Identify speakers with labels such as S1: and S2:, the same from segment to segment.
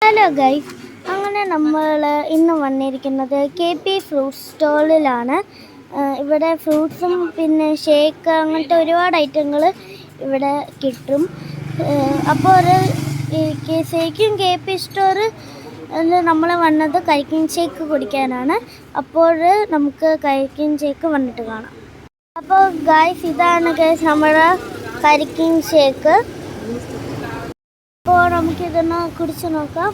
S1: Hello guys, അങ്ങനെ നമ്മൾ ഇന്ന് വന്നിരിക്കുന്നത് KP ഫ്രൂട്ട് സ്റ്റോളിലാണ്. ഇവിടെ ഫ്രൂട്ട്സും പിന്നെ ഷേക്ക് അങ്ങനത്തെ ഒരുപാട് ഐറ്റങ്ങൾ ഇവിടെ കിട്ടും. അപ്പോൾ ശരിക്കും KP സ്റ്റോർ നമ്മൾ വന്നത് കരിക്കിൻ ഷേക്ക് കുടിക്കാനാണ്. അപ്പോൾ നമുക്ക് കരിക്കിൻ ഷേക്ക് വന്നിട്ട് കാണാം. അപ്പോൾ ഗൈസ്, ഇതാണ് ഗൈസ് നമ്മുടെ കരിക്കിൻ ഷേക്ക്. അപ്പോൾ നമുക്കിതൊന്ന് കുടിച്ച് നോക്കാം.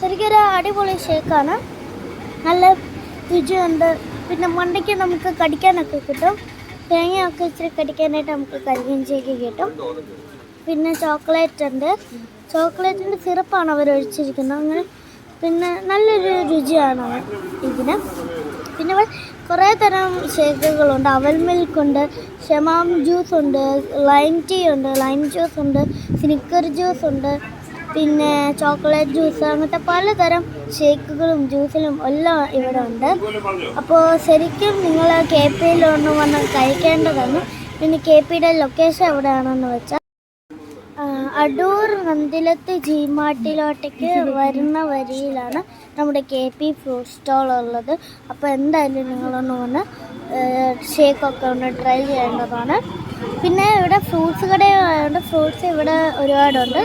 S1: ശരിക്കൊരു അടിപൊളി ഷേക്കാണ്. നല്ല രുചിയുണ്ട്. പിന്നെ മണ്ടയ്ക്ക് നമുക്ക് കടിക്കാനൊക്കെ കിട്ടും. തേങ്ങയൊക്കെ ഇച്ചിരി കടിക്കാനായിട്ട് നമുക്ക് കരിക്കിൻ ഷേക്ക് കിട്ടും. പിന്നെ ചോക്ലേറ്റ് ഉണ്ട്. ചോക്ലേറ്റിൻ്റെ സിറപ്പാണ് അവർ ഒഴിച്ചിരിക്കുന്നത്. അങ്ങനെ പിന്നെ നല്ലൊരു രുചിയാണ് ഇതിന്. പിന്നെ കുറേ തരം ഷേക്കുകളുണ്ട്. അവൽ മിൽക്കുണ്ട്, ഷമാം ജ്യൂസ് ഉണ്ട്, ലൈം ടീ ഉണ്ട്, ലൈം ജ്യൂസ് ഉണ്ട്, സ്നിക്കർ ജ്യൂസ് ഉണ്ട്, പിന്നെ ചോക്ലേറ്റ് ജ്യൂസ്, അങ്ങനത്തെ പലതരം ഷേക്കുകളും ജ്യൂസിലും എല്ലാം ഇവിടെ ഉണ്ട്. അപ്പോൾ ശരിക്കും നിങ്ങൾ KPയിലൊന്ന് വന്ന് കഴിക്കേണ്ടതാണ്. പിന്നെ KPയുടെ ലൊക്കേഷൻ എവിടെയാണെന്ന് വെച്ചാൽ അടൂർ നന്ദിലത്ത് ജീമാട്ടിലോട്ടേക്ക് വരുന്ന വരിയിലാണ് നമ്മുടെ KP ഫ്രൂട്ട് സ്റ്റോൾ ഉള്ളത്. അപ്പോൾ എന്തായാലും നിങ്ങളൊന്ന് വന്ന് ഷേക്കൊക്കെ ഒന്ന് ട്രൈ ചെയ്യേണ്ടതാണ്. പിന്നെ ഇവിടെ ഫ്രൂട്ട്സ് കടയുണ്ട്. ഫ്രൂട്ട്സ് ഇവിടെ ഒരുപാടുണ്ട്.